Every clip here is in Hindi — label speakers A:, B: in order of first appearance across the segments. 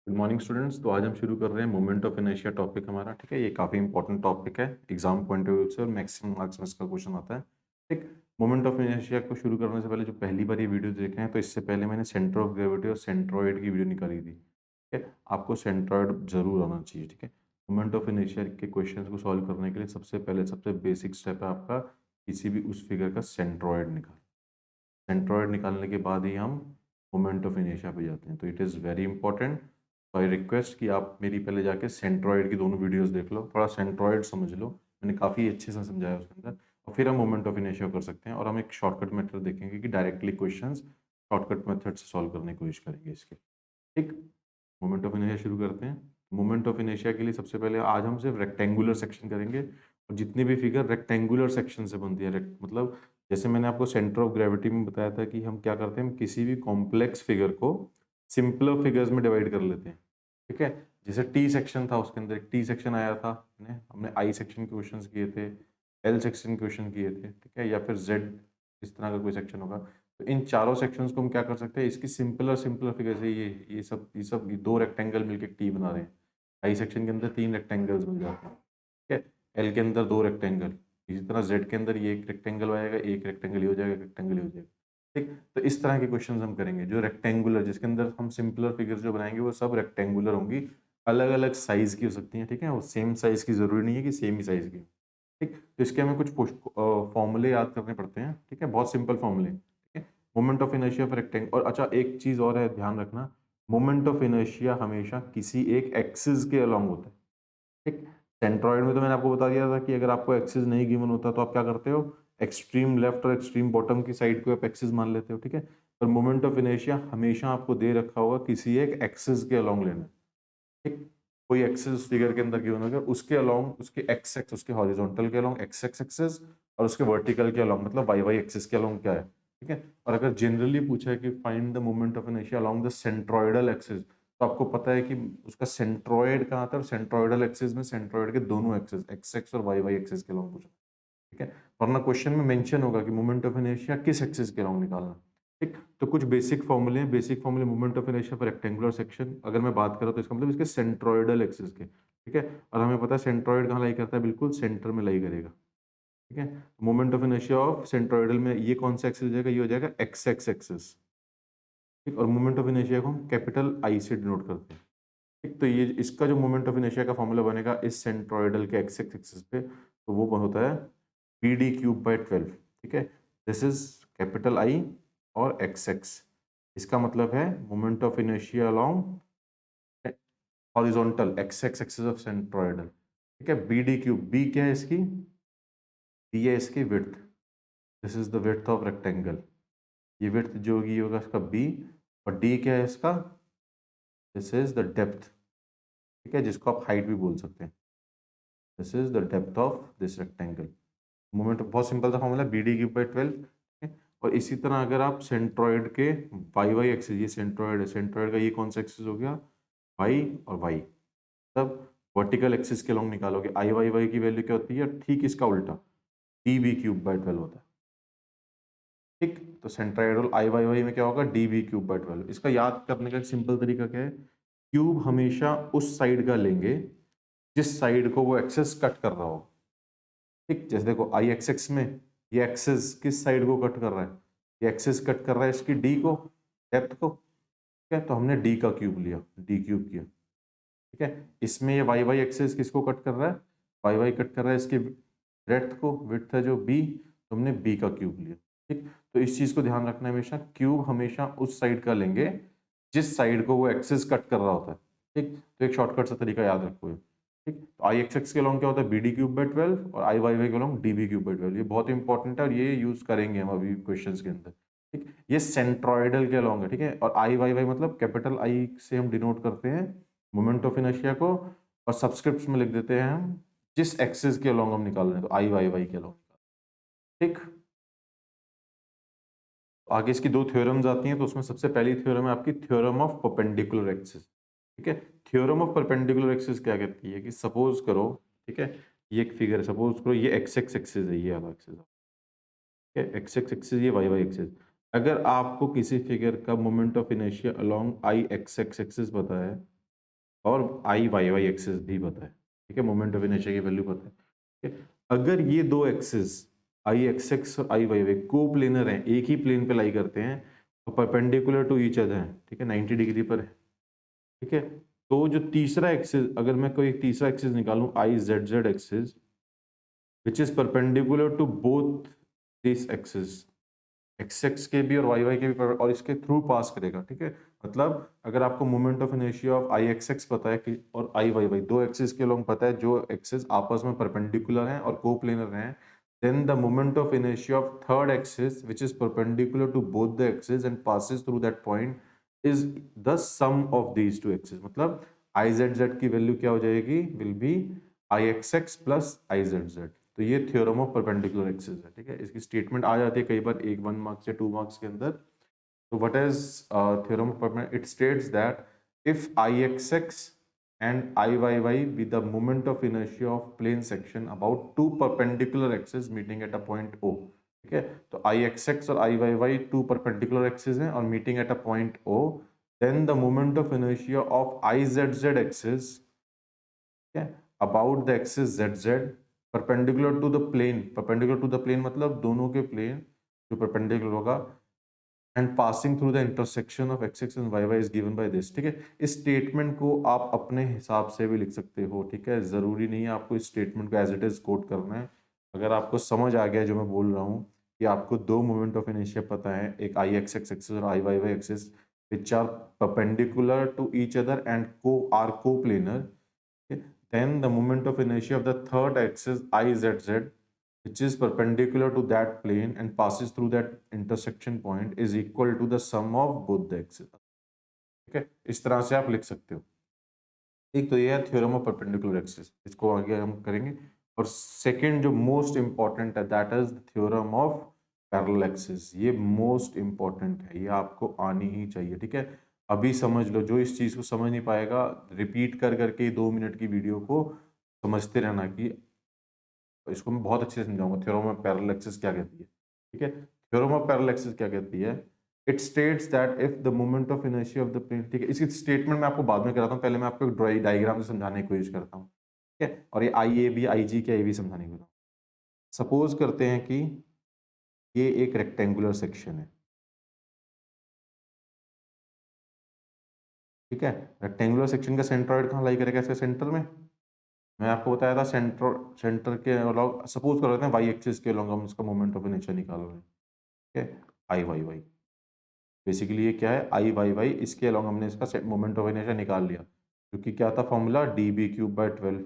A: Good morning students. तो आज हम शुरू कर रहे हैं मोमेंट ऑफ इनर्शिया टॉपिक हमारा। ठीक है, ये काफ़ी इंपॉर्टेंट टॉपिक है एग्जाम पॉइंट ऑफ व्यू से और मैक्सिमम मार्क्स में इसका क्वेश्चन आता है। ठीक, मोमेंट ऑफ इनर्शिया को शुरू करने से पहले जो पहली बार ये वीडियो देखे हैं तो इससे पहले मैंने सेंटर ऑफ ग्रेविटी और सेंट्रॉइड की वीडियो निकाली थी। ठीक है, आपको सेंट्रॉइड जरूर आना चाहिए। ठीक है, मोमेंट ऑफ इनर्शिया के क्वेश्चन को सॉल्व करने के लिए सबसे पहले सबसे बेसिक स्टेप है आपका किसी भी उस फिगर का सेंट्रॉइड निकाल। सेंट्रॉइड निकालने के बाद ही हम मोमेंट ऑफ इनर्शिया पे जाते हैं। तो इट इज़ वेरी इंपॉर्टेंट। तो आई रिक्वेस्ट कि आप मेरी पहले जाके सेंट्रॉइड की दोनों वीडियोस देख लो, थोड़ा सेंट्रॉइड समझ लो। मैंने काफ़ी अच्छे से समझाया उसके अंदर, और फिर हम मोमेंट ऑफ इनर्शिया कर सकते हैं। और हम एक शॉर्टकट मेथड देखेंगे कि डायरेक्टली क्वेश्चंस शॉर्टकट मेथड से सॉल्व करने की कोशिश करेंगे इसके। ठीक, मोमेंट ऑफ इनर्शिया शुरू करते हैं। मोमेंट ऑफ इनर्शिया के लिए सबसे पहले आज हम सिर्फ रेक्टेंगुलर सेक्शन करेंगे, और जितनी भी फिगर रेक्टेंगुलर सेक्शन से बनती है मतलब जैसे मैंने आपको सेंटर ऑफ ग्रेविटी में बताया था कि हम क्या करते हैं, हम किसी भी कॉम्प्लेक्स फिगर को सिंपलर फिगर्स में डिवाइड कर लेते हैं। ठीक है, जैसे टी सेक्शन था, उसके अंदर एक टी सेक्शन आया था, हमने आई सेक्शन के क्वेश्चन किए थे, एल सेक्शन के क्वेश्चन किए थे। ठीक है, या फिर जेड इस तरह का कोई सेक्शन होगा। तो इन चारों सेक्शंस को हम क्या कर सकते हैं, इसकी सिंपलर सिंपलर फिगर से ये दो रेक्टेंगल मिलकर टी बना रहे हैं। आई सेक्शन के अंदर तीन रेक्टेंगल्स मिल जाते हैं। ठीक है, एल के अंदर दो रेक्टेंगल, इसी तरह जेड के अंदर ये एक रेक्टेंगल आएगा, एक रेक्टेंगल ये हो जाएगा, एक रेक्टेंगल ये हो जाएगा। ठीक, तो इस तरह के क्वेश्चंस हम करेंगे जो रेक्टेंगुलर, जिसके अंदर हम सिंपलर फिगर्स जो बनाएंगे वो सब रेक्टेंगुलर होंगी, अलग अलग साइज की हो सकती हैं। ठीक है, वो सेम साइज की जरूरी नहीं है कि सेम ही साइज की। ठीक, तो इसके हमें कुछ फॉर्मूले याद करने पड़ते हैं। ठीक है, बहुत सिंपल फॉर्मूले। ठीक है, moment of inertia for rectangle. और अच्छा, एक चीज और है, ध्यान रखना, मोमेंट ऑफ इनर्शिया हमेशा किसी एक एक्सिस के अलोंग होता है। ठीक, सेंट्रॉइड में तो मैंने आपको बता दिया था कि अगर आपको एक्सिस नहीं गिवन होता तो आप क्या करते हो, एक्सट्रीम लेफ्ट और एक्सट्रीम बॉटम की साइड को आप एक्सिस मान लेते हो। ठीक है, पर मोमेंट ऑफ इनर्शिया हमेशा आपको दे रखा होगा किसी एक एक्सिस के अलोंग लेना है। ठीक, कोई एक्सिस फिगर के अंदर गिवन होगा, उसके अलोंग, उसके एक्स एक्स, उसके हॉरिजॉन्टल के अलोंग एक्स एक्स एक्सिस, और उसके वर्टिकल के अलोंग मतलब वाई वाई एक्सिस के अलोंग क्या है। ठीक है, और अगर जनरली पूछा है कि find the moment of inertia along the centroidal axis, तो आपको पता है कि उसका सेंट्रोइड कहाँ था, और सेंट्रोइडल एक्सिस में सेंट्रोइड के दोनों एक्सिस एक्स एक्स और वाई वाई एक्सिस के अलोंग पूछा। ठीक है, वरना क्वेश्चन में मेंशन होगा कि मोमेंट ऑफ इनर्शिया किस एक्सिस के अलोंग निकालना। ठीक, तो कुछ बेसिक फॉर्मूले हैं, बेसिक फॉर्मूले moment of inertia for rectangular section अगर मैं बात करूं तो इसका मतलब इसके सेंट्रोइडल एक्सिस के। ठीक है, और हमें पता है सेंट्रोइड कहाँ लाई करता है, बिल्कुल सेंटर में लाई करेगा। ठीक है, moment of inertia of centroidal में ये कौन सा एक्सिस हो जाएगा, ये हो जाएगा एक्स एक्स एक्सिस। ठीक, और मोमेंट ऑफ इनर्शिया को हम कैपिटल आई से डिनोट करते हैं। ठीक, तो ये इसका जो मोमेंट ऑफ इनर्शिया का फॉर्मूला बनेगा इस सेंट्रोइडल के एक्स एक्स एक्सिस पे, तो वो होता है पी डी क्यूब बाई 12। ठीक है, दिस इज कैपिटल आई और एक्स एक्स। इसका मतलब है moment of inertia along horizontal x X axis of centroidal. ठीक है, बी डी क्यूब, बी क्या है इसकी, बी है इसकी width, this is the width of rectangle. ये विड्थ जो होगी ये होगा इसका बी, और डी क्या है इसका, दिस इज द डेप्थ। ठीक है, जिसको आप हाइट भी बोल सकते हैं, this is the depth of this rectangle. Moment बहुत सिंपल सा formula, B D cube by 12। और इसी तरह अगर आप सेंट्रॉइड के वाई वाई एक्सिस, ये सेंट्रॉइड है, सेंट्रॉइड का ये कौन सा एक्सिस हो गया, वाई और वाई, तब वर्टिकल एक्सिस के लॉन्ग निकालोगे, आई वाई वाई की वैल्यू क्या होती है, ठीक इसका उल्टा, डी बी क्यूब बाई 12 होता है। ठीक, तो सेंट्रॉइडल आई वाई वाई में क्या होगा, डी बी क्यूब बाई 12। इसका याद करने का एक सिंपल तरीका क्या है, क्यूब हमेशा उस साइड का लेंगे जिस साइड को वो एक्सेस कट कर रहा हो। ठीक, जैसे देखो आई एक्स एक्स में ये एक्सेस किस साइड को कट कर रहा है, ये एक्सेस कट कर रहा है इसकी डी को, डेप्थ को। ठीक है, तो हमने डी का क्यूब लिया, डी क्यूब किया। ठीक है, इसमें ये वाई वाई एक्सेस किसको कट कर रहा है, वाई वाई कट कर रहा है इसकी ब्रेड्थ को, विड्थ है जो बी, तो हमने बी का क्यूब लिया। ठीक, तो इस चीज को ध्यान रखना है, हमेशा क्यूब हमेशा उस साइड का लेंगे जिस साइड को वो एक्सेस कट कर रहा होता है। ठीक, तो एक शॉर्टकट सा तरीका याद रखो ये। ठीक, तो आई एक्स एक्स के लॉन्ग क्या होता है, बी डी क्यूब बाई 12, और आई वाई वाई के long D B cube by 12। ये बहुत इंपॉर्टेंट है और ये यूज करेंगे हम अभी क्वेश्चंस के अंदर। ठीक, ये सेंट्रॉइडल के लॉन्ग है। ठीक है, और आई वाई वाई मतलब कैपिटल आई से हम डिनोट करते हैं मोमेंट ऑफ इनर्शिया को, और सब्सक्रिप्ट्स में लिख देते हैं हम जिस एक्सिस के अलोंग हम निकाल रहे हैं, तो आई वाई वाई के अलोंग। ठीक, तो आगे इसकी दो थ्योरम्स आती हैं, तो उसमें सबसे पहली थ्योरम है आपकी थ्योरम ऑफ परपेंडिकुलर एक्सिस। ठीक है, थ्योरम ऑफ परपेंडिकुलर एक्सिस क्या कहती है कि सपोज करो, ठीक है, ये एक फिगर है, सपोज करो ये एक्स एक्स एक्सिस है, ये वाला एक्सिस है, एक्स एक्स एक्सिस, ये वाई वाई एक्सिस। अगर आपको किसी फिगर का moment of inertia along I X X axis पता है, और आई वाई वाई एक्सिस भी पता है, ठीक है, मोमेंट ऑफ इनर्शिया की वैल्यू पता है, ठीक है। अगर ये दो एक्सिस आई एक्स एक्स और आई वाई वाई को प्लेनर हैं, एक ही प्लेन पे लाई करते हैं और परपेंडिकुलर टू ईच अदर हैं, ठीक है, 90 डिग्री पर है, ठीक है। तो जो तीसरा एक्सिस, अगर मैं कोई एक तीसरा एक्सिस निकालूं I Z Z axis which is perpendicular to both this axis, X X के भी और वाई वाई के भी और इसके थ्रू पास करेगा, ठीक है। मतलब अगर आपको moment of inertia of I X x पता है कि और आई वाई वाई दो एक्सिस के लॉन्ग पता है, जो एक्सिस आपस में परपेंडिकुलर हैं और कोप्लेनर हैं, then the moment of inertia of third axis which is perpendicular to both the axes and passes through that point is the sum of these two axes। मतलब आई जेड जेड की वैल्यू क्या हो जाएगी, will be I X X plus I Z Z. तो ये थ्योरम ऑफ परपेंडिकुलर एक्सिस है, ठीक है। इसकी स्टेटमेंट आ जाती है कई बार 1 मार्क्स या 2 मार्क्स के अंदर। तो what is theorem of perpendicular, it states that if I X x and IYY with the moment of inertia of plane section about two perpendicular axes meeting at a point O, ठीक है। तो IXX और IYY two perpendicular axes हैं और meeting at a point O, then the moment of inertia of IZZ axis, ठीक है, about the axis ZZ perpendicular to the plane मतलब दोनों के प्लेन जो perpendicular होगा and passing through the intersection of X X and Y Y is given by this, ठीक है। इस स्टेटमेंट को आप अपने हिसाब से भी लिख सकते हो, ठीक है, जरूरी नहीं है आपको इस स्टेटमेंट को एज इट इज कोट करना है। अगर आपको समझ आ गया जो मैं बोल रहा हूँ कि आपको दो मोमेंट ऑफ इनर्शिया पता है, एक आई एक्स एक्स एक्सिस और I Y Y axis which are perpendicular to each other and को planar, then the moment of inertia of the third axis IZZ which is perpendicular to that plane and passes through that intersection point is equal to the sum of both the axes, ठीक है। इस तरह से आप लिख सकते हो। एक तो ये है थ्योरम ऑफ परपेंडिकुलर एक्सिस, इसको आगे हम करेंगे। और सेकंड जो मोस्ट इंपॉर्टेंट है that is the theorem of parallel axis. ये मोस्ट इंपॉर्टेंट है, ये आपको आनी ही चाहिए, ठीक है। अभी समझ लो, जो इस चीज को समझ नहीं पाएगा रिपीट कर करके 2 मिनट की वीडियो को समझते रहना कि इसको मैं बहुत अच्छे से समझाऊंगा थ्योरम ऑफ पैरेलल एक्सिस क्या कहती है, ठीक है। थ्योरम ऑफ पैरेलल एक्सिस क्या कहती है, it states that if the moment of inertia of the plane, ठीक है। इसकी स्टेटमेंट मैं आपको बाद में कराता हूँ, पहले मैं आपको एक डायग्राम से समझाने की कोशिश करता हूँ, ठीक है। और ये आई ए बी आई जी क्या, ये भी समझाने की कोशिश। सपोज करते हैं कि ये एक रेक्टेंगुलर सेक्शन है, ठीक है। रेक्टेंगुलर सेक्शन का सेंट्रॉइड कहाँ लाई करेगा, इसके सेंटर में। मैं आपको बताया था सेंटर सेंटर के अलॉन्ग, सपोज कर लेते हैं वाई एक्सिस के अलॉन्ग हम इसका मोमेंट ऑफ इनर्शिया निकाल रहे हैं, ठीक है। आई वाई वाई बेसिकली ये क्या है, आई वाई वाई, इसके अलॉन्ग हमने इसका मोमेंट ऑफ इनर्शिया निकाल लिया, क्योंकि क्या था formula D B cube by 12,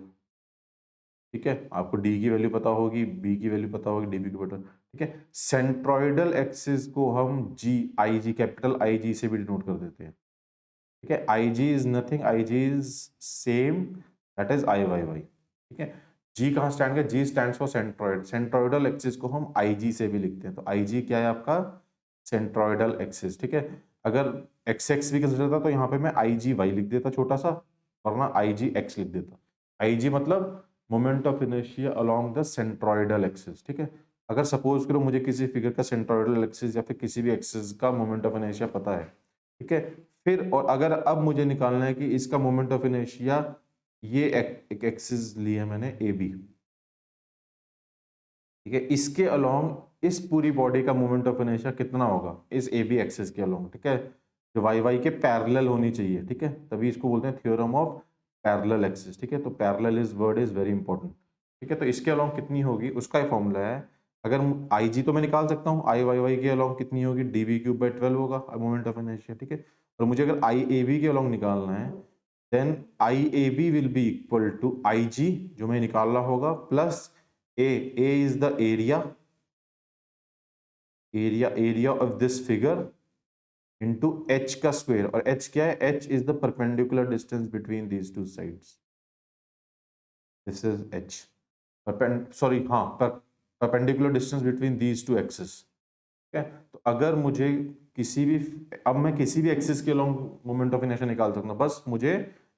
A: ठीक है। आपको डी की वैल्यू पता होगी, बी की वैल्यू पता होगी, डी बी क्यूब बाय 12, ठीक है। सेंट्रॉइडल एक्सिस को हम जी आई जी कैपिटल आई जी से भी डिनोट कर देते हैं, ठीक है। I G is nothing, I G is same that is I Y Y, ठीक है। जी कहाँ स्टैंड है, G stand for centroid, centroidal axis को हम आई जी से भी लिखते हैं। तो आई जी क्या है आपका, सेंट्रॉइडल एक्सिस, ठीक है। अगर एक्स एक्स भी कंसिडर था तो यहाँ पे मैं आई जी वाई लिख देता छोटा सा, और ना आई जी एक्स लिख देता। आई जी मतलब moment of inertia along the centroidal axis, ठीक है। अगर सपोज करो मुझे किसी फिगर का सेंट्रॉइडल एक्सिस या फिर किसी भी एक्सिस का मोमेंट ऑफ इनर्शिया पता है, ठीक है। फिर और अगर अब मुझे निकालना है कि इसका मोमेंट ऑफ इनर्शिया, ये एक एक्सिस लिया मैंने ए बी, ठीक है, इसके अलोंग इस पूरी बॉडी का मोमेंट ऑफ इनर्शिया कितना होगा इस ए बी एक्सिस के अलोंग, ठीक है। जो वाई वाई के पैरेलल होनी चाहिए, ठीक है, तभी इसको बोलते हैं थ्योरम ऑफ पैरेलल एक्सिस, ठीक है। तो parallel is word is very important, ठीक है। तो इसके अलोंग कितनी होगी उसका ही फॉर्मूला है। अगर आई जी तो मैं निकाल सकता हूँ, आई वाई वाई के अलोंग कितनी होगी, डी बी क्यूब बाई 12 होगा मोमेंट ऑफ इनर्शिया, ठीक है। और मुझे अगर आई ए बी के अलोंग निकालना है, then I A B will be equal to I G जो मैं निकालना होगा plus A is the area of this figure into H का स्क्वायर, और एच क्या है, H is the perpendicular distance between these two sides, this is H, sorry हाँ, perpendicular distance between these two axis, ठीक है। तो अगर मुझे किसी भी, अब मैं किसी भी एक्सिस के अलोंग मोमेंट ऑफ इनर्शिया निकाल सकता हूँ, बस मुझे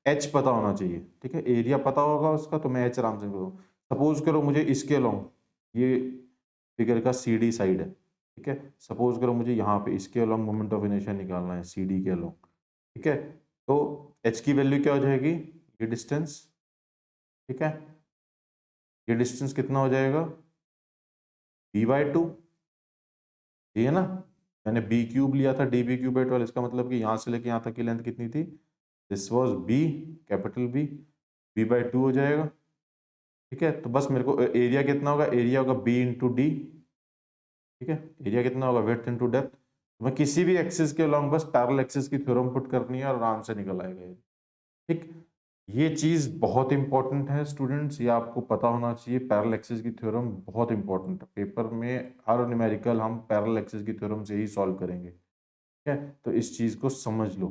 A: एच पता होना चाहिए, ठीक है। एरिया पता होगा उसका तो मैं एच आराम से करूँ। सपोज करो मुझे इसके अलोंग ये फिगर का सी डी साइड है, ठीक है। सपोज करो मुझे यहाँ पे इसके अलोंग मोमेंट ऑफ इनर्शिया निकालना है सी डी के अलोंग, ठीक है। तो एच की वैल्यू क्या हो जाएगी, ये डिस्टेंस, ठीक है, ये डिस्टेंस कितना हो जाएगा, b/2, ये है ना, मैंने बी क्यूब लिया था, डी बी क्यूब बाई 12, इसका मतलब कि यहाँ से लेके यहाँ तक की लेंथ कितनी थी, this was B, capital B, b/2 हो जाएगा, ठीक है। तो बस मेरे को एरिया कितना होगा, एरिया होगा b इंटू डी, ठीक है, एरिया कितना होगा, विड्थ इंटू डेप्थ। मैं किसी भी एक्सिस के अलॉन्ग बस पैरेलल एक्सिस की थ्योरम पुट करनी है और आराम से निकल आएगा ये, ठीक। ये चीज बहुत इंपॉर्टेंट है स्टूडेंट्स, ये आपको पता होना चाहिए, पैरेलल एक्सिस की थ्योरम बहुत इंपॉर्टेंट है, पेपर में हर न्यूमेरिकल हम पैरेलल एक्सिस की थ्योरम से ही सॉल्व करेंगे, ठीक है। तो इस चीज को समझ लो,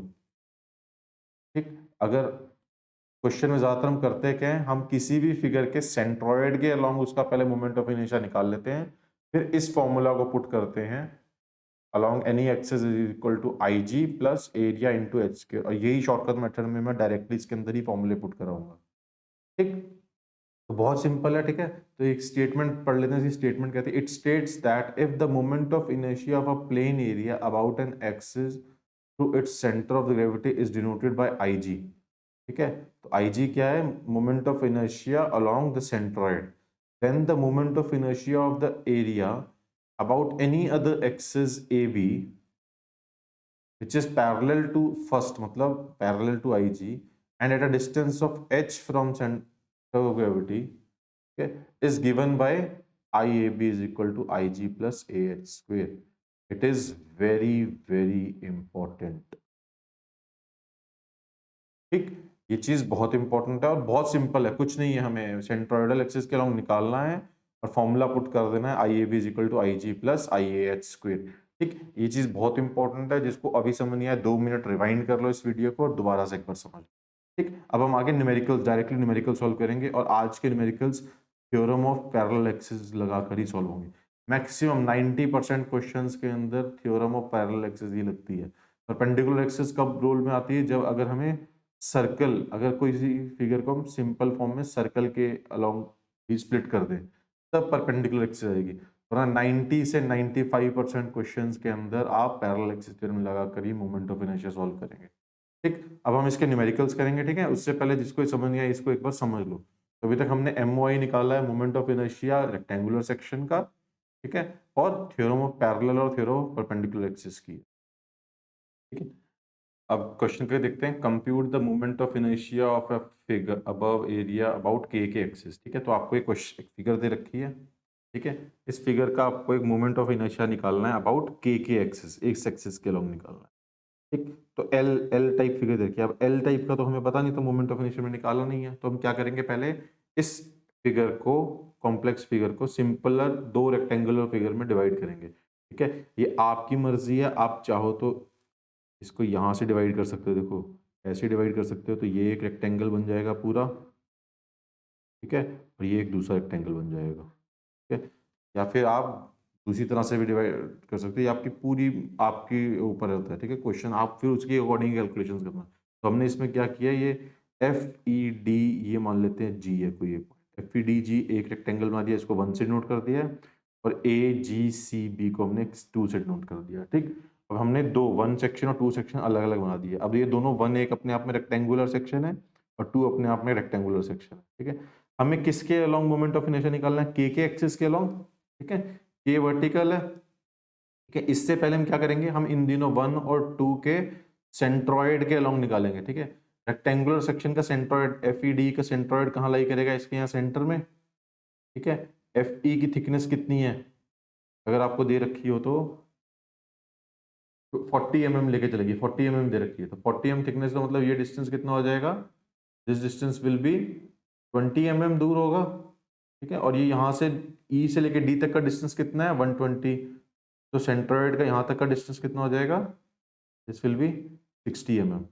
A: ठीक। अगर क्वेश्चन में ज्यादातर हम करते क्या है, हम किसी भी फिगर के सेंट्रॉयड के अलॉन्ग उसका पहले मोमेंट ऑफ इनर्शिया निकाल लेते हैं, फिर इस फॉर्मूला को पुट करते हैं along any axis is equal to IG plus area into h के, और यही शॉर्टकट मेथड में मैं डायरेक्टली इसके अंदर ही फॉर्मूले पुट कराऊंगा, ठीक। तो बहुत सिंपल है, ठीक है। तो एक स्टेटमेंट पढ़ लेते हैं, स्टेटमेंट कहते हैं it states that if the moment of inertia of a plane area about an axis through its centre of the gravity is denoted by IG, ठीक है। तो IG क्या है, moment of inertia along the centroid, then the moment of inertia of the area about any other axis AB which is parallel to first, मतलब parallel to IG and at a distance of h from center of gravity, okay, is given by IAB is equal to IG plus AH square. It is very very important, ठीक। ये चीज बहुत इंपॉर्टेंट है और बहुत सिंपल है, कुछ नहीं है, हमें सेंट्रोइडल एक्सिस के अलॉन्ग निकालना है और फॉर्मूला पुट कर देना है, I A B is equal to I G plus I A H square, ठीक। ये चीज बहुत इंपॉर्टेंट है, जिसको अभी समझ नहीं आया 2 मिनट रिवाइंड कर लो इस वीडियो को और दोबारा से एक बार समझ, ठीक। अब हम आगे न्यूमेरिकल्स, डायरेक्टली न्यूमेरिकल सॉल्व करेंगे और आज के numericals theorem of parallel axis लगाकर ही सॉल्व होंगे। मैक्सिमम 90% क्वेश्चंस के अंदर थ्योरम ऑफ पैरेलल एक्सिस ही लगती है। परपेंडिकुलर एक्सिस कब रोल में आती है, जब अगर हमें सर्कल, अगर कोई सी फिगर को हम सिंपल फॉर्म में सर्कल के अलोंग ही स्प्लिट कर दें, तब परपेंडिकुलर एक्सिस आएगी, वरना 90 से 95% क्वेश्चंस के अंदर आप पैरेलल एक्सिस थ्योरम लगाकर ही मोमेंट ऑफ इनर्शिया सॉल्व करेंगे, ठीक। अब हम इसके न्यूमेरिकल्स करेंगे, ठीक है। उससे पहले जिसको समझ नहीं आया इसको एक बार समझ लो। तो अभी तक हमने MOI निकाला है, moment of inertia rectangular section का, ठीक है, और थ्योरम ऑफ पैरेलल और थ्योरम ऑफ परपेंडिकुलर एक्सिस की, ठीक है। अब क्वेश्चन के देखते हैं, compute the moment of inertia of a figure above area about के एक्सिस, ठीक है। तो आपको एक क्वेश्चन, एक फिगर दे रखी है, ठीक है। इस फिगर का आपको एक मोमेंट ऑफ इनर्शिया निकालना है अबाउट के एक्सिस, एक्स एक्सिस के अलॉन्ग निकालना है, ठीक। तो एल एल टाइप फिगर दे रखी है। अब एल टाइप का तो हमें पता नहीं, तो मोमेंट ऑफ इनर्शिया में निकालना नहीं है, तो हम क्या करेंगे, पहले इस फिगर को, कॉम्प्लेक्स फिगर को सिंपलर दो रेक्टेंगुलर फिगर में डिवाइड करेंगे, ठीक है। ये आपकी मर्जी है, आप चाहो तो इसको यहाँ से डिवाइड कर सकते हो, देखो ऐसे डिवाइड कर सकते हो, तो ये एक रेक्टेंगल बन जाएगा पूरा, ठीक है, और ये एक दूसरा रेक्टेंगल बन जाएगा, ठीक है। या फिर आप दूसरी तरह से भी डिवाइड कर सकते हो, ये आपकी पूरी, आपके ऊपर होता है, ठीक है। क्वेश्चन आप फिर उसके अकॉर्डिंग कैलकुलेशन करना। तो हमने इसमें क्या किया, ये FED, ये मान लेते हैं G है कोई, FEDG एक रेक्टेंगल बना दिया, इसको 1 से नोट कर दिया, और AGCB को हमने 2 से नोट कर दिया, ठीक। अब हमने दो 1 सेक्शन और 2 सेक्शन अलग अलग बना दिए। अब ये दोनों 1 एक अपने आप में रेक्टेंगुलर सेक्शन है और 2 अपने आप में रेक्टेंगुलर सेक्शन है, ठीक है। हमें किसके अलॉन्ग मोमेंट ऑफ इनर्शिया निकालना है, के एक्सिस के अलॉन्ग, ठीक है। के वर्टिकल है, ठीक है। इससे पहले हम क्या करेंगे, हम इन दिनों 1 और 2 के सेंट्रॉइड के अलॉन्ग निकालेंगे, ठीक है। रेक्टेंगुलर सेक्शन का सेंट्रॉइड, FED का सेंट्रॉइड कहाँ लाई करेगा, इसके यहाँ सेंटर में, ठीक है। FE की थिकनेस कितनी है, अगर आपको दे रखी हो तो 40 mm लेके चलेगी, 40 mm दे रखी है, तो 40 mm थिकनेस का मतलब ये डिस्टेंस कितना हो जाएगा, this distance will be 20 mm दूर होगा, ठीक है। और ये यहाँ से E से लेके D तक का डिस्टेंस कितना है, 120, तो सेंट्रॉइड का यहाँ तक का डिस्टेंस कितना हो जाएगा, दिस विल बी 60 mm।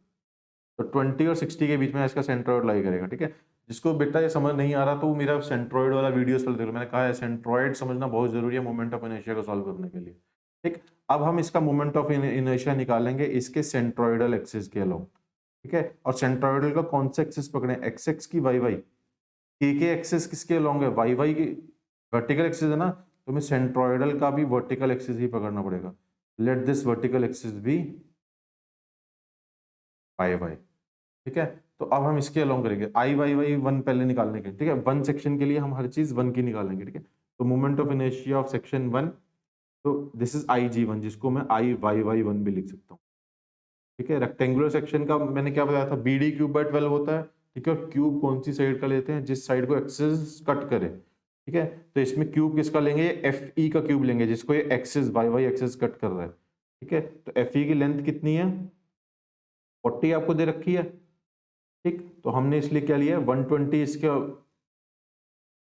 A: तो 20 और 60 के बीच में इसका सेंट्रॉइड लाई करेगा, ठीक है। जिसको बेटा ये समझ नहीं आ रहा तो वो मेरा सेंट्रॉइड वाला वीडियोस पर देख लो, मैंने कहा है सेंट्रॉइड समझना बहुत जरूरी है मोमेंट ऑफ इनर्शिया को सॉल्व करने के लिए, ठीक। अब हम इसका मोमेंट ऑफ इनर्शिया निकालेंगे इसके सेंट्रॉइडल एक्सिस के अलॉन्ग, ठीक है। और सेंट्रॉइडल का कौन सा एक्सिस पकड़े, एक्स एक्स की वाई वाई, के एक्सिस किसके अलॉन्ग है, वाई वाई की वर्टिकल एक्सिस है ना, तो हमें सेंट्रॉइडल का भी वर्टिकल एक्सिस ही पकड़ना पड़ेगा। Let this vertical axis be Y Y, ठीक है। तो अब हम इसके अलोंग करेंगे आई वाई वाई वन पहले निकालने के, ठीक है, वन सेक्शन के लिए हम हर चीज वन की निकालेंगे, ठीक है। तो moment of inertia of section one, तो this is I G one, जिसको मैं आई वाई वाई वन भी लिख सकता हूँ, ठीक है। रेक्टेंगुलर सेक्शन का मैंने क्या बताया था, बी डी क्यूब बाय 12 होता है, ठीक है। और क्यूब कौन सी साइड का लेते हैं, जिस साइड को एक्सिस कट करे, ठीक है। तो इसमें क्यूब किसका लेंगे, एफ ई का क्यूब लेंगे, जिसको ये axis Y Y axis cut कर रहा है, ठीक है। तो एफ ई की लेंथ कितनी है, 40 आपको दे रखी है, ठीक। तो हमने इसलिए क्या लिया है, 120 इसके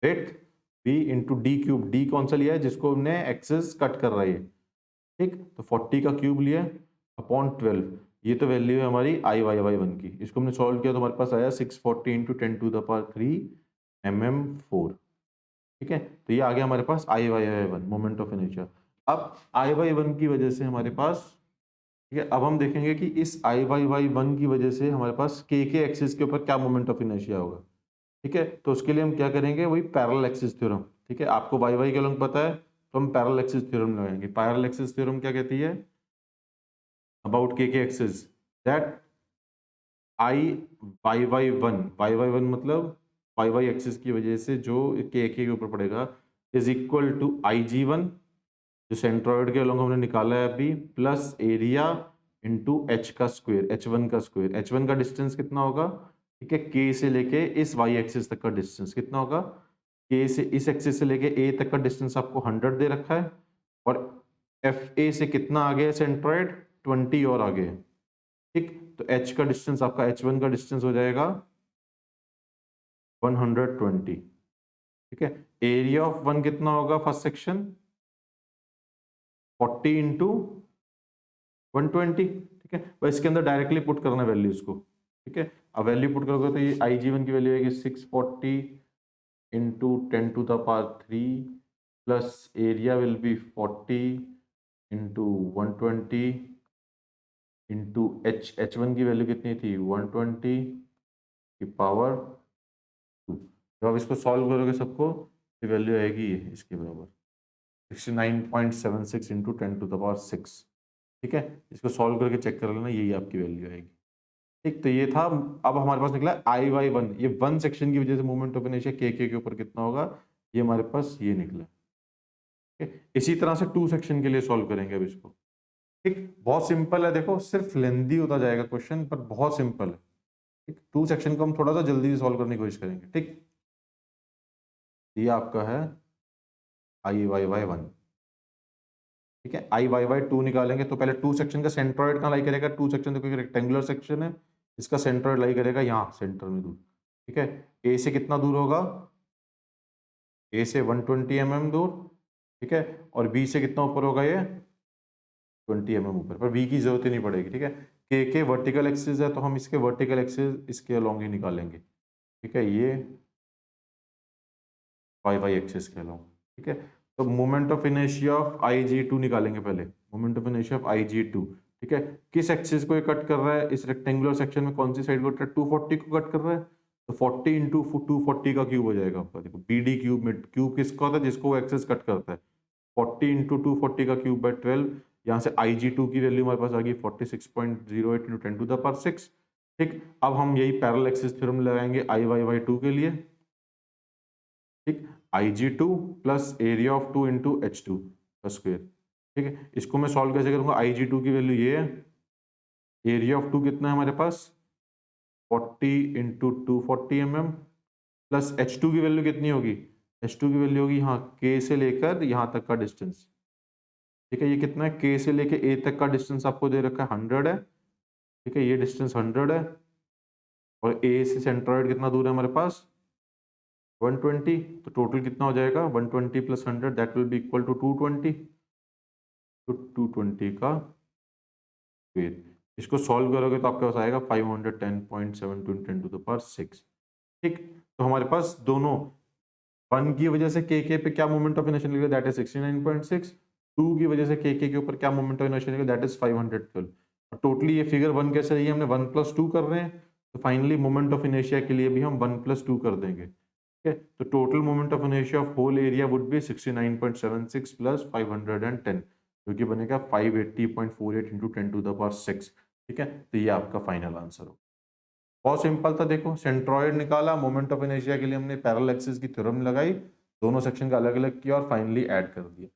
A: rate B into D cube, D कौन सा लिया है, जिसको हमने एक्सिस कट कर रहा है, ठीक। तो 40 का क्यूब लिया अपॉन 12, ये तो वैल्यू है हमारी आई वाई वाई वन की। इसको हमने सॉल्व किया तो हमारे पास आया 640 इंटू 10⁻³ mm4, ठीक है। तो ये आ गया हमारे पास I Y Y one, moment of inertia. अब आई वाई वन की वजह से हमारे पास, ठीक है, अब हम देखेंगे कि इस आई वाई वाई वन की वजह से हमारे पास के एक्सिस के ऊपर क्या मोमेंट ऑफ इनर्शिया होगा, ठीक है। तो उसके लिए हम क्या करेंगे, वही पैरेलल एक्सिस थ्योरम, ठीक है। आपको वाई वाई का लॉन्ग पता है, तो हम पैरेलल एक्सिस थ्योरम लगाएंगे। पैरेलल एक्सिस थ्योरम क्या कहती है, अबाउट के axis, that I Y Y one मतलब वाई वाई एक्सिस की वजह से जो के ऊपर पड़ेगा, is equal to I G one, जो सेंट्रॉइड के अलॉन्ग हमने निकाला है अभी, प्लस एरिया इंटू एच का स्क्वायर, एच वन का स्क्वायर। एच वन का डिस्टेंस कितना होगा, ठीक है, के से लेके इस वाई एक्सिस तक का डिस्टेंस कितना होगा, के से इस एक्सिस से लेके ए तक का डिस्टेंस आपको 100 दे रखा है, और एफ ए से कितना आगे है सेंट्रॉइड, 20 और आगे है, ठीक। तो एच का डिस्टेंस, आपका एच वन का डिस्टेंस हो जाएगा 120, ठीक है। एरिया ऑफ वन कितना होगा फर्स्ट सेक्शन, 40 इंटू 120, ठीक है। बस इसके अंदर डायरेक्टली पुट करना है वैल्यूज को, ठीक है। अब वैल्यू पुट करोगे तो ये आई जी वन की वैल्यू आएगी 640 into 10⁻³ plus area will be 40 into 120 into H one की वैल्यू कितनी थी, 120 की पावर 2। जब आप इसको सॉल्व करोगे सबको, तो वैल्यू आएगी इसके बराबर 69.76 इंटू 10⁶, ठीक है। इसको सॉल्व करके चेक कर लेना, यही आपकी वैल्यू आएगी, ठीक। तो ये था। अब हमारे पास निकला आई वाई वन, ये वन सेक्शन की वजह से मूवमेंट ऑफ इनर्शिया के ऊपर कितना होगा, ये हमारे पास ये निकला, ठीक है। इसी तरह से टू सेक्शन के लिए सॉल्व करेंगे अब इसको, ठीक। बहुत सिंपल है, देखो सिर्फ लेंदी होता जाएगा क्वेश्चन, पर बहुत सिंपल है, ठीक। टू सेक्शन को हम थोड़ा सा जल्दी से सॉल्व करने की कोशिश करेंगे, ठीक। ये आपका है आई वाई वाई वन, ठीक है। आई वाई वाई टू निकालेंगे तो पहले टू सेक्शन का सेंट्रॉइड कहाँ लाई करेगा, टू सेक्शन देखो रेक्टेंगुलर सेक्शन है, इसका सेंट्रॉइड लाई करेगा यहाँ सेंटर में दूर, ठीक है। ए से कितना दूर होगा, ए से 120 mm दूर, ठीक है। और बी से कितना ऊपर होगा, ये 20 mm ऊपर, पर बी की जरूरत ही नहीं पड़ेगी, ठीक है। के वर्टिकल एक्सिस है, तो हम इसके वर्टिकल एक्सिस इसके अलोंग ही निकालेंगे, ठीक है। ये वाई वाई एक्सिस के अलोंग, ठीक है। तो moment of inertia of I G two निकालेंगे पहले, moment of inertia of I G two, ठीक है। किस एक्सिस को ये कट कर रहा है, इस रेक्टेंगुलर सेक्शन में कौन सी साइड को कट कर रहा है, 240 को कट कर रहा है, तो 40 इंटू 240 का क्यूब हो जाएगा आपका, देखो बी डी क्यूब में क्यूब किसका होता है, जिसको वो एक्सिस कट करता है, 40 इंटू 240 का क्यूब बाय 12। यहाँ से आई जी टू की वैल्यू हमारे पास आ गई 46.08 इंटू 10⁶, ठीक। अब हम यही पैरेलल एक्सिस थ्योरम लगाएंगे आई वाई वाई टू के लिए, ठीक। I G two plus area of two into H two का स्क्वेयर, ठीक है। इसको मैं सॉल्व कैसे करूंगा, आई जी टू की वैल्यू ये है, एरिया ऑफ टू कितना है हमारे पास 40 into 240 mm, plus H two की वैल्यू कितनी होगी, एच टू की वैल्यू होगी यहाँ के से लेकर यहाँ तक का डिस्टेंस, ठीक है। ये कितना है, के से लेकर ए तक का डिस्टेंस आपको दे रखा है 100 है, ठीक है। ये डिस्टेंस 100 है, और ए से सेंट्रॉइड कितना दूर है हमारे पास 120, तो टोटल कितना हो जाएगा 120 plus 100 that will be equal to 220, तो 220 का स्क्वायर। इसको सॉल्व करोगे तो आपके पास आएगा 510.72 10⁶, ठीक। तो हमारे पास दोनों, वन की वजह से के पे क्या मोमेंट ऑफ इनर्शिया निकला, दैट इज 69.6, टू की वजह से के ऊपर क्या मोमेंट ऑफ इनर्शिया निकला, दैट इज 512। और टोटली ये फिगर वन कैसे रही है, हमने 1+2 कर रहे हैं, तो फाइनली मोमेंट ऑफ इनर्शिया के लिए भी हम 1+2 कर देंगे, ठीक है। तो total moment of inertia of whole area would be 69.76 plus 510, जो कि बनेगा 580.48 इंटू 10⁶, ठीक है। तो ये आपका फाइनल आंसर हो। बहुत सिंपल था, देखो सेंट्रॉइड निकाला, मोमेंट ऑफ इनर्शिया के लिए हमने पैरेलल एक्सिस की थ्योरम लगाई, दोनों सेक्शन का अलग अलग किया और फाइनली ऐड कर दिया।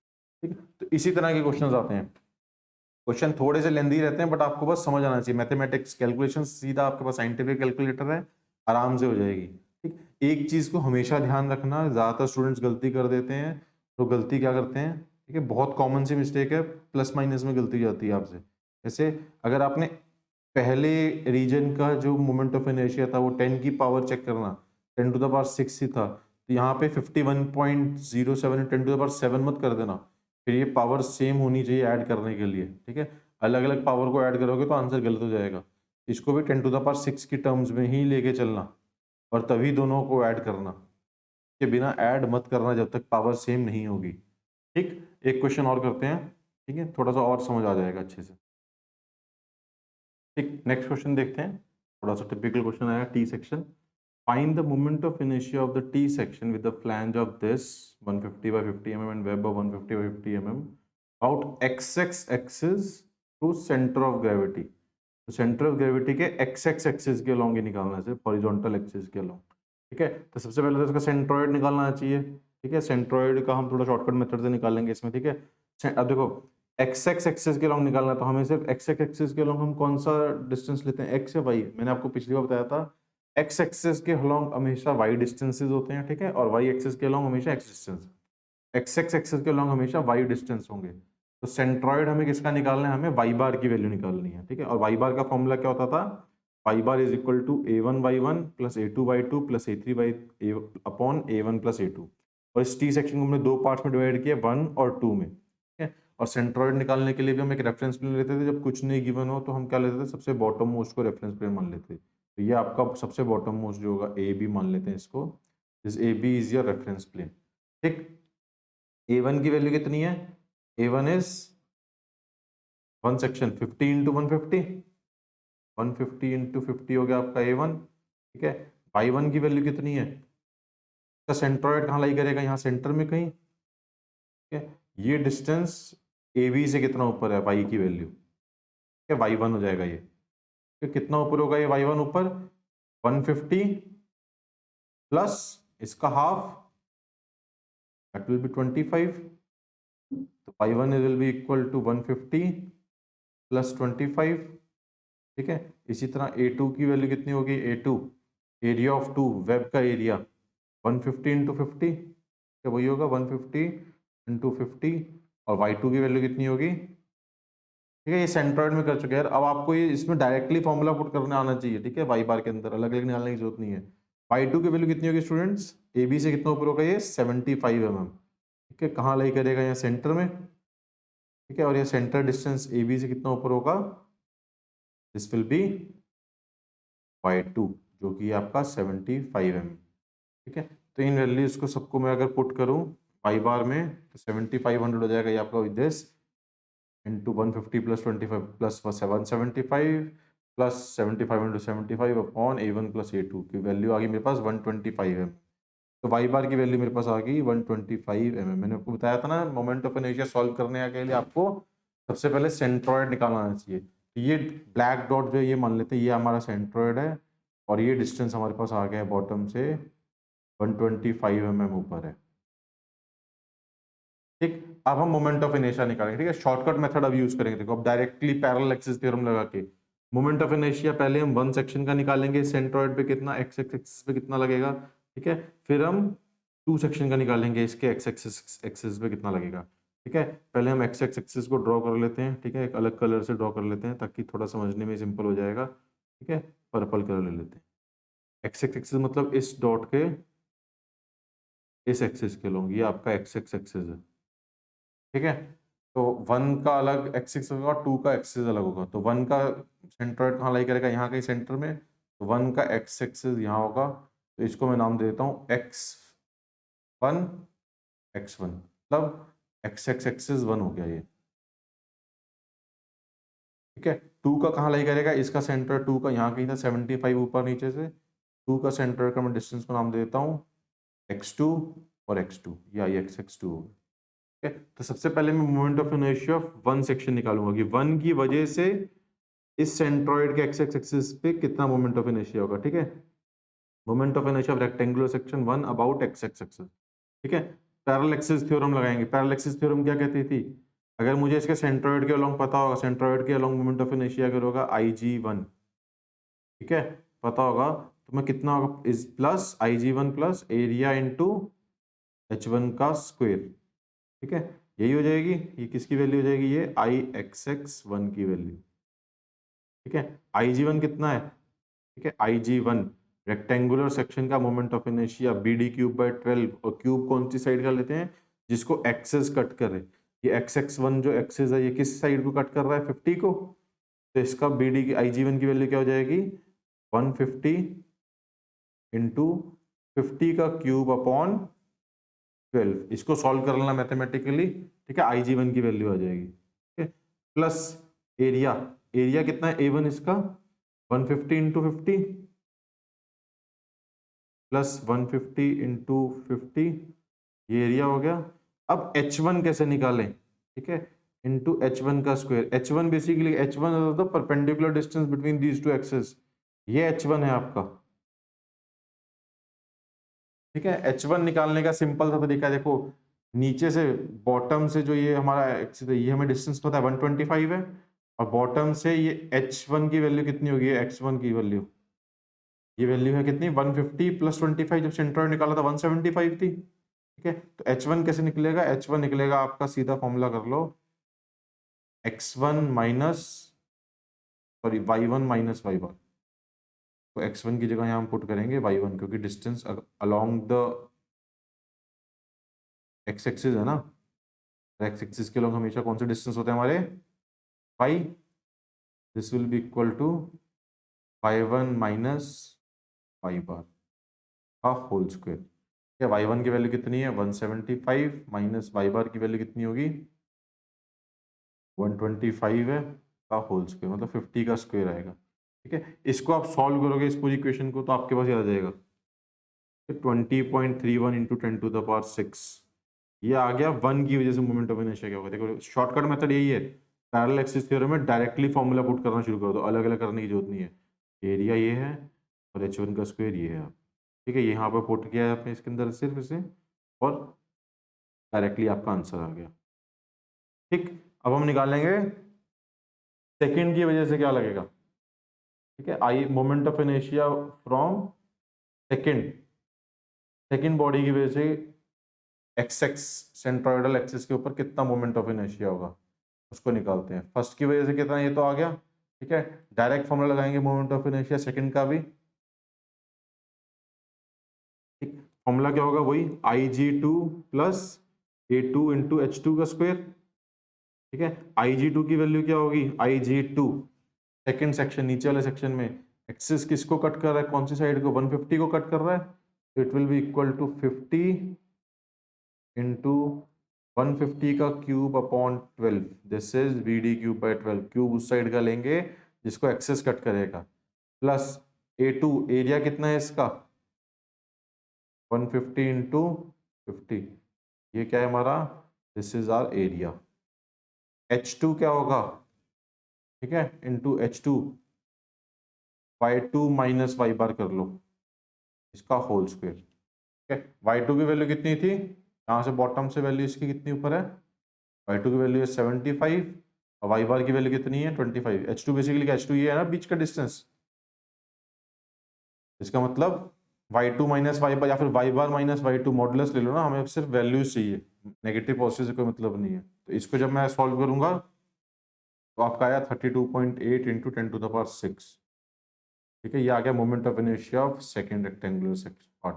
A: ठीक है, तो इसी तरह के क्वेश्चंस आते हैं। क्वेश्चन थोड़े से लेंदी रहते हैं बट आपको बस समझ आना चाहिए। मैथमेटिक्स कैलकुलेशन सीधा आपके पास साइंटिफिक कैलकुलेटर है, आराम से हो जाएगी। ठीक, एक चीज को हमेशा ध्यान रखना, ज्यादातर स्टूडेंट्स गलती कर देते हैं। तो गलती क्या करते हैं, ठीक है, बहुत कॉमन सी मिस्टेक है, प्लस माइनस में गलती हो जाती है आपसे। जैसे अगर आपने पहले रीजन का जो मोमेंट ऑफ इनर्शिया था वो 10 की पावर चेक करना, 10 टू द पावर 6 ही था, तो यहाँ पे 51.07 10 टू द पावर 7 मत कर देना, फिर ये पावर सेम होनी चाहिए ऐड करने के लिए। ठीक है, अलग अलग पावर को ऐड करोगे तो आंसर गलत हो जाएगा। इसको भी 10 टू द पावर 6 की टर्म्स में ही लेके चलना और तभी दोनों को ऐड करना, के बिना ऐड मत करना जब तक पावर सेम नहीं होगी। ठीक, एक क्वेश्चन और करते हैं, ठीक है, थोड़ा सा और समझ आ जाएगा अच्छे से। ठीक, नेक्स्ट क्वेश्चन देखते हैं, थोड़ा सा टिपिकल क्वेश्चन आया, T section. Find the moment of inertia of the T section with the flange of this 150 by 50 mm and web of 150 by 50 mm about xx axis to center of gravity। तो सेंटर ऑफ ग्रेविटी के xx एक्सिस के अलॉन्ग ही निकालना है, सिर्फ हॉरिजॉन्टल एक्सिस के अलॉन्ग। ठीक है, तो सबसे पहले तो इसका सेंट्रोइड निकालना चाहिए। ठीक है, सेंट्रोइड का हम थोड़ा शॉर्टकट मेथड से निकालेंगे इसमें। ठीक है, अब देखो एक्स एक्सिस के अलॉन्ग निकालना, तो हमें सिर्फ एक्स एक्सिस के अलॉन्ग हम कौन सा डिस्टेंस लेते हैं, एक्स या वाई। मैंने आपको पिछली बार बताया था एक्स एक्सिस के अलॉन्ग हमेशा वाई डिस्टेंसेस होते हैं। ठीक है, और वाई एक्सिस के अलॉन्ग हमेशा एक्स डिस्टेंस, एक्स एक्सिस के अलॉन्ग हमेशा वाई डिस्टेंस होंगे। तो सेंट्रॉइड हमें किसका निकालना है, हमें वाई बार की वैल्यू निकालनी है। ठीक है, और वाई बार का फॉर्मूला क्या होता था, Y bar is equal to a1 y1 plus a2 y2 plus a3 upon a1 plus a2। और इस टी सेक्शन को हमने दो पार्ट्स में डिवाइड किया, 1 और 2 में। ठीक है, और सेंट्रॉइड निकालने के लिए भी हम एक रेफरेंस प्लेन लेते थे। जब कुछ नहीं गिवन हो तो हम क्या लेते थे, सबसे बॉटम मोस्ट को रेफरेंस प्लेन मान लेते। तो ये आपका सबसे बॉटम मोस्ट जो होगा ए बी मान लेते हैं इसको, this A B is your reference plane. ठीक, a1 की वैल्यू कितनी है, a1 is one section 50 into 150, 150 into 50 हो गया आपका a1। ठीक है, y1 की वैल्यू कितनी है, इसका सेंट्रॉइड कहाँ लाई करेगा, यहाँ सेंटर में कहीं। ठीक है, ये डिस्टेंस ए बी से कितना ऊपर है, y की वैल्यू, ठीक है, y1 हो जाएगा ये। तो कितना ऊपर होगा ये y1 ऊपर, 150 प्लस इसका हाफ, दैट विल बी 25। तो y1 will be equal to 150 plus 25। ठीक है, इसी तरह a2 की वैल्यू कितनी होगी, a2 एरिया ऑफ 2 वेब का एरिया 150 इंटू 50, क्या वही होगा 150 इंटू 50। और y2 की वैल्यू कितनी होगी, ठीक है, ये सेंट्रॉइड में कर चुके हैं। अब आपको ये इसमें डायरेक्टली फॉर्मूला पुट करने आना चाहिए। ठीक है, वाई बार के अंदर अलग अलग निकालने की जरूरत नहीं है। y2 की वैल्यू कितनी होगी स्टूडेंट्स, ए बी से कितना ऊपर होगा ये 75 mm। ठीक है, कहाँ लाई करेगा, यहाँ सेंटर में। ठीक है, और ये सेंटर डिस्टेंस ए बी से कितना ऊपर होगा, दिस विल बी y2 जो कि आपका 75 mm। ठीक है, तो इन वैल्यूज को सबको मैं अगर पुट करूं पाई बार में तो 7500 हो जाएगा ये आपका, with this into 150 plus 25 plus 175 plus 75 into 75 upon a1 plus a2 की वैल्यू आ गई मेरे पास 125 mm। तो वाई बार की वैल्यू मेरे पास आ गई 125 mm। मैंने आपको बताया था ना, मोमेंट ऑफ इनर्शिया सॉल्व करने के लिए आपको सबसे पहले सेंट्रॉइड निकालना आना चाहिए। तो ये ब्लैक डॉट जो है ये मान लेते हैं ये हमारा सेंट्रॉइड है, और ये डिस्टेंस हमारे पास आ गया है बॉटम से 125 mm ऊपर है। ठीक, अब हम मोमेंट ऑफ इनर्शिया निकालेंगे। ठीक है, शॉर्टकट मेथड अब यूज करेंगे। देखो अब डायरेक्टली पैरेलल एक्सिस थ्योरम लगा के मोमेंट ऑफ इनर्शिया पहले हम वन सेक्शन का निकालेंगे, सेंट्रॉइड पे कितना, एक्स एक्सिस पे कितना लगेगा। ठीक है, फिर हम टू सेक्शन का निकालेंगे, इसके एक्स एक्सिस पे कितना लगेगा। ठीक है, पहले हम एक्स एक्सिस को ड्रॉ कर लेते हैं। ठीक है, एक अलग कलर से ड्रॉ कर लेते हैं ताकि थोड़ा समझने में सिंपल हो जाएगा। ठीक है, पर्पल कलर ले लेते हैं। एक्स एक्सिस मतलब इस डॉट के इस एक्सिस के लॉन्ग, ये आपका एक्स एक्सिस है। ठीक है, तो वन का अलग एक्सिस होगा, टू का एक्सिस अलग होगा। तो वन का सेंट्रॉइड कहाँ लाई करेगा, यहाँ कहीं सेंटर में। तो वन का एक्स एक्सिस यहाँ होगा, तो इसको मैं नाम दे देता हूँ x1 x1, मतलब एक्स एक्सिस 1 हो गया ये। ठीक है, टू का कहाँ लाई करेगा, इसका सेंटर टू का यहाँ कहीं था 75 ऊपर नीचे से। टू का सेंटर का मैं डिस्टेंस को नाम दे देता हूँ x2 और x2, या ये x2 होगा। तो सबसे पहले मैं moment of inertia of one section निकालूंगा कि वन की वजह से इस सेंट्रॉइड के एक्स एक्सिस पे कितना मोमेंट ऑफ इनर्शिया होगा, ठीक है। Moment of inertia of rectangular section 1 about x axis, ठीक है। पैरेलल एक्सिस थ्योरम लगाएंगे। पैरेलल एक्सिस थ्योरम क्या कहती थी, अगर मुझे इसके सेंट्रॉइड के अलोंग पता होगा, सेंट्रॉइड के अलोंग मोमेंट ऑफ इनर्शिया अगर होगा IG1, ठीक है, पता होगा, तो मैं कितना होगा is plus IG1 plus area into H1 का स्क्वायर, ठीक है, यही हो जाएगी। ये किसकी वैल्यू हो जाएगी, ये IXX1 की वैल्यू, ठीक है। IG1 कितना है, ठीक है, IG1 रेक्टेंगुलर सेक्शन का मोमेंट ऑफ इनर्शिया BD³/12, और क्यूब कौन सी साइड का लेते हैं, जिसको एक्सेस कट करे। ये XX1 जो एक्सेस है ये किस साइड को कट कर रहा है, 50 को, तो इसका BD की IG1 की वैल्यू क्या हो जाएगी, 150 इंटू 50 का क्यूब अपॉन 12। इसको सॉल्व कर लेना मैथमेटिकली, ठीक है, IG1 की वैल्यू आ जाएगी, ठीक है। प्लस एरिया, एरिया कितना है A1 इसका 150 इंटू 50 प्लस 150 इंटू 50, ये एरिया हो गया। अब H1 कैसे निकालें, ठीक है, इंटू H1 का स्क्वायर। H1 बेसिकली H1 होता है perpendicular distance between these two axes, ये H1 है आपका, ठीक है। H1 निकालने का सिंपल सा तरीका है, देखो नीचे से बॉटम से जो ये हमारा एक्सिस है ये हमें डिस्टेंस पता है 125 है, और बॉटम से ये H1 की वैल्यू कितनी होगी, X1 की वैल्यू, ये वैल्यू है कितनी 150 प्लस 25, जब सेंट्रॉइड निकाला था 175 थी, ठीक है। तो H1 कैसे निकलेगा, H1 निकलेगा आपका सीधा फॉर्मूला कर लो, X1 minus sorry Y1 minus Y बार। तो X1 की जगह यहाँ हम पुट करेंगे Y1, क्योंकि distance along the x axis है ना, एक्स एक्सिस के लोग हमेशा कौन से डिस्टेंस होते हैं हमारे, पाई। This will be equal to Y1 minus Y bar का होल स्क्वायर। Y1 की वैल्यू कितनी है 175 माइनस Y बार की वैल्यू कितनी होगी 125 है का होल स्क्वायर, मतलब 50 का स्क्वायर आएगा, ठीक है। इसको आप सॉल्व करोगे इस पूरी इक्वेशन को, तो आपके पास ये आ जाएगा 20.31 इंटू 10⁶, ये आ गया 1 की वजह से मोमेंट ऑफ इनर्शिया क्या होगा। देखो शॉर्टकट मेथड यही है, पैरेलल एक्सिस थ्योरम में डायरेक्टली फॉर्मूला पुट करना शुरू कर दो, अलग अलग करने की जरूरत नहीं है। एरिया ये है और H1 का स्क्वायर ये है, ठीक है, यहाँ पर पुट किया है आपने इसके अंदर सिर्फ इसे, और डायरेक्टली आपका आंसर आ गया, ठीक। अब हम निकालेंगे सेकंड की वजह से क्या लगेगा, ठीक है, I moment of inertia from second, second body की वजह से एक्स एक्स सेंट्रोइडल एक्सिस के ऊपर कितना मोमेंट ऑफ इनर्शिया होगा, उसको निकालते हैं। फर्स्ट की वजह से कितना, ये तो आ गया, ठीक है, डायरेक्ट फॉर्मूला लगाएंगे मोमेंट ऑफ इनर्शिया सेकंड का भी, ठीक। फॉर्मूला क्या होगा, वही IG2 plus A2 into H2 का स्क्वायर, ठीक है। IG2 की वैल्यू क्या होगी, IG2 सेकंड सेक्शन नीचे वाले सेक्शन में एक्सिस किसको कट कर रहा है, कौन सी साइड को, 150 को कट कर रहा है, तो it will be equal to 50 into 150 का cube upon 12, this is BD³/12, cube उस साइड का लेंगे जिसको एक्सेस कट करेगा, प्लस A2 एरिया कितना है इसका 150 इंटू 50, ये क्या है हमारा, this is are area. H2 क्या होगा, ठीक है, into H2 Y2 minus Y बार कर लो, इसका होल स्क्वायर, ठीक है। Y2 की वैल्यू कितनी थी, यहाँ से बॉटम से वैल्यू इसकी कितनी ऊपर है, Y2 की वैल्यू है 75, और Y बार की वैल्यू कितनी है 25। H2 बेसिकली क्या, H2 ये है ना बीच का डिस्टेंस, इसका मतलब Y2 माइनस Y बार या फिर Y बार माइनस Y2 मॉडुलस ले लो ना, हमें सिर्फ वैल्यूज चाहिए, नेगेटिव पॉजिटिव से कोई मतलब नहीं है। तो इसको जब मैं सॉल्व करूंगा तो आपका आया 32.8 इंटू 10⁶, ठीक है, ये आ गया moment of inertia of second rectangular part,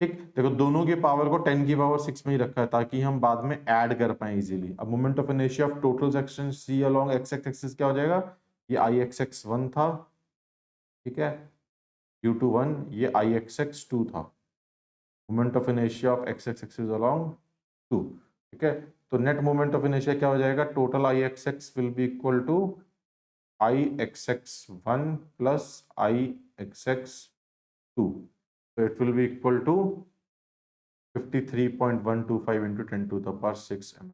A: ठीक। देखो दोनों की पावर को 10⁶ में ही रखा है ताकि हम बाद में ऐड कर पाए इजीली। अब moment of inertia of total section C along x axis क्या हो जाएगा, ये IXX1 था, ठीक है, ड्यू टू 1, ये IXX2 था, moment of inertia of x axis along 2, ठीक है। तो नेट मोमेंट ऑफ इनर्शिया क्या हो जाएगा, total IXX will be equal to IXX1 plus IXX2, so it will be equal to 53.125 into 10⁶ mm।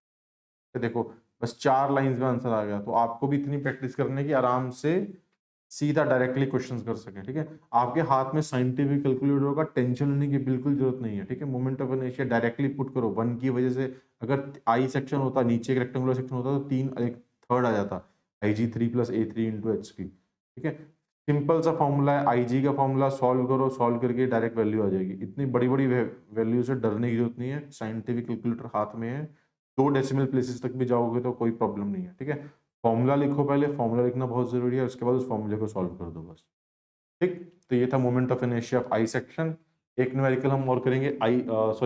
A: देखो बस 4 लाइंस में आंसर आ गया। तो आपको भी इतनी प्रैक्टिस करनी है कि आराम से सीधा डायरेक्टली क्वेश्चंस कर सकें, ठीक है। आपके हाथ में साइंटिफिक कैलकुलेटर होगा, टेंशन लेने की बिल्कुल जरूरत नहीं है, ठीक है। Moment of inertia directly put करो, 1 की वजह से अगर आई सेक्शन होता, नीचे एक रेक्टेंगुलर सेक्शन होता तो 3 एक थर्ड आ जाता, IG3 + A3 × H3, ठीक है। सिंपल सा फॉर्मूला है, IG का फॉर्मूला सॉल्व करो, सॉल्व करके डायरेक्ट वैल्यू आ जाएगी। इतनी बड़ी बड़ी वैल्यू से डरने की जरूरत नहीं है, साइंटिफिक कैलकुलेटर हाथ में है, 2 डेसिमल प्लेसेस तक भी जाओगे तो कोई प्रॉब्लम नहीं है, ठीक है। फॉर्मूला लिखो, पहले फॉर्मूला लिखना बहुत जरूरी है, उसके बाद उस फॉर्मूले को सॉल्व कर दो बस, ठीक। तो ये था moment of inertia of I section. एक न्यूमेरिकल हम और करेंगे,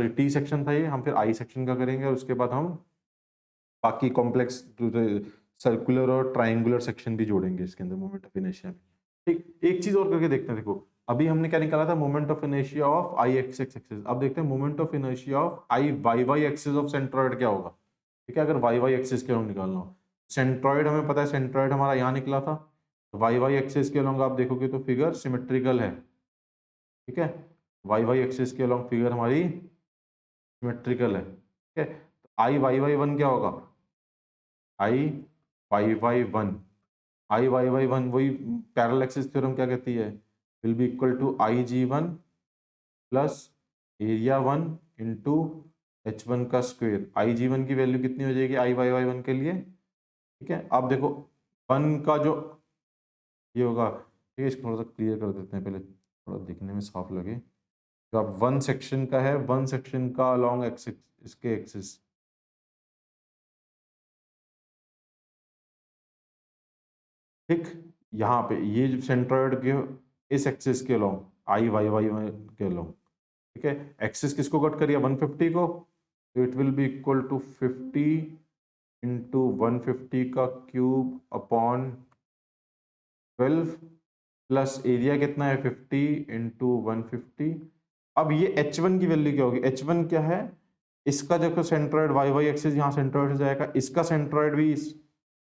A: टी सेक्शन था ये, हम फिर आई सेक्शन का करेंगे और उसके बाद हम बाकी कॉम्प्लेक्स सर्कुलर और ट्राइंगुलर सेक्शन भी जोड़ेंगे इसके अंदर मोमेंट ऑफ इनर्शिया में, ठीक। एक चीज और करके देखते हैं, देखो अभी हमने क्या निकाला था, moment of inertia of I X axis. अब देखते हैं moment of inertia of I Y Y axis of centroid क्या होगा, ठीक है। अगर वाई वाई एक्सिस के अलॉन्ग निकालना हो, सेंट्रॉइड हमें पता है, सेंट्रॉइड हमारा यहाँ निकला था, वाई वाई एक्सिस के अलॉन्ग आप देखोगे तो फिगर सिमेट्रिकल है, ठीक है। वाई वाई एक्सिस के अलॉन्ग फिगर हमारी सिमेट्रिकल है, ठीक है। तो आई वाई वाई वन क्या होगा, I Y Y one, I Y Y one वही पैरेलल एक्सिस थ्योरम क्या कहती है, will be equal to IG1 plus area 1 into H1 का स्क्वायर। IG1 की वैल्यू कितनी हो जाएगी आई वाई वाई वन के लिए, ठीक है। अब देखो 1 का जो ये होगा, ठीक है, इसको थोड़ा सा क्लियर कर देते हैं पहले, थोड़ा दिखने में साफ लगे। जो आप 1 सेक्शन का है, 1 सेक्शन का अलॉन्ग एक्सिस, इसके एक्सिस, ठीक, यहाँ पे ये जो सेंट्रॉइड के इस एक्सिस के अलॉन्ग आई वाई वाई के अलॉन्ग, ठीक है। एक्सिस किसको कट करिए, 150 को, तो it will be equal to 50 into 150 का क्यूब अपॉन 12 प्लस एरिया कितना है 50 इंटू 150। अब ये H1 की वैल्यू क्या होगी, H1 क्या है, इसका जो सेंट्रॉइड वाई वाई एक्सिस यहाँ सेंट्रॉइड हो जाएगा, इसका सेंट्रॉइड भी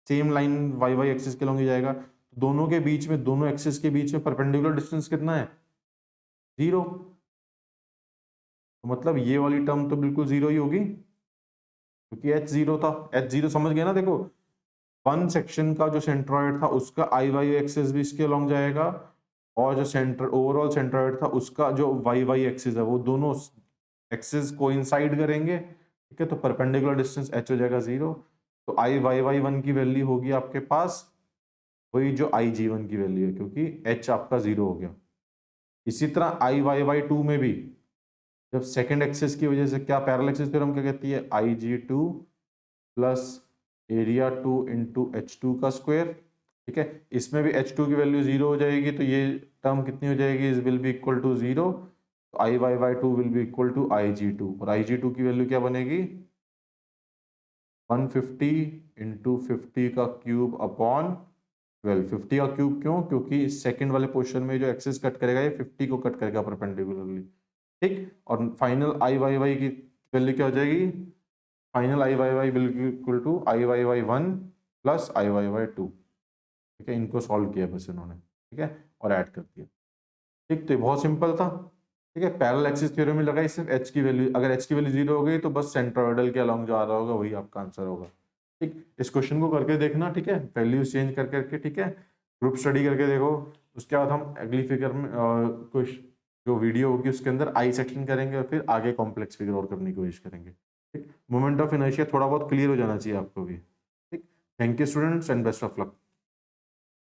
A: same line Y Y axis के लॉन्ग ही जाएगा। दोनों के बीच में, दोनों एक्सिस के बीच में परपेंडिकुलर डिस्टेंस कितना है, 0। तो मतलब ये वाली टर्म तो बिल्कुल 0 ही होगी, क्योंकि H0 था, H0 समझ गए ना। देखो 1 सेक्शन का जो सेंट्रॉइड था उसका आई वाई एक्सिस भी इसके अलॉन्ग जाएगा, और जो सेंटर ओवरऑल सेंट्रॉइड था उसका जो वाई वाई एक्सिस है वो दोनों एक्सिस कोइंसाइड करेंगे, ठीक है। तो परपेंडिकुलर डिस्टेंस H हो जाएगा 0। तो आई वाई वाई वन की वैल्यू होगी आपके पास वही जो IG1 की वैल्यू है, क्योंकि H आपका 0 हो गया। इसी तरह आई वाई वाई टू में भी जब सेकेंड एक्सिस की वजह से, क्या पैरेलल एक्सिस थ्योरम क्या कहती है, IG2 plus area 2 into H2 का स्क्वायर, ठीक है। इसमें भी H2 की वैल्यू 0 हो जाएगी, तो ये टर्म कितनी हो जाएगी, is will be equal to 0। तो I Y Y two will be equal to IG2, और IG2 की वैल्यू क्या बनेगी, 150 इंटू 50 का क्यूब अपॉन 12। 50 का क्यूब क्यों, क्योंकि सेकंड वाले पोर्शन में जो एक्सिस कट करेगा ये 50 को कट करेगा परपेंडिकुलरली, ठीक। और फाइनल आई वाई वाई की वैल्यू क्या हो जाएगी, final I Y Y will be equal to I Y Y one plus I Y Y two, ठीक है। इनको सॉल्व किया बस इन्होंने, ठीक है, और ऐड कर दिया, ठीक। तो ये बहुत सिंपल था, ठीक है। पैरेलल एक्सिस थ्योरम में लगाई सिर्फ H की वैल्यू, अगर H की वैल्यू 0 हो गई तो बस सेंट्रोइडल के अलॉन्ग जो आ रहा होगा वही आपका आंसर होगा, ठीक। इस क्वेश्चन को करके देखना, ठीक है, वैल्यूज चेंज कर करके, ठीक है, ग्रुप स्टडी करके देखो। उसके बाद हम अगली फिगर में कुछ जो वीडियो होगी उसके अंदर आई सेक्शन करेंगे और फिर आगे कॉम्प्लेक्स फिगर और करने की कोशिश करेंगे, ठीक। मोमेंट ऑफ इनर्शिया थोड़ा बहुत क्लियर हो जाना चाहिए आपको भी, ठीक। Thank you students and best of luck.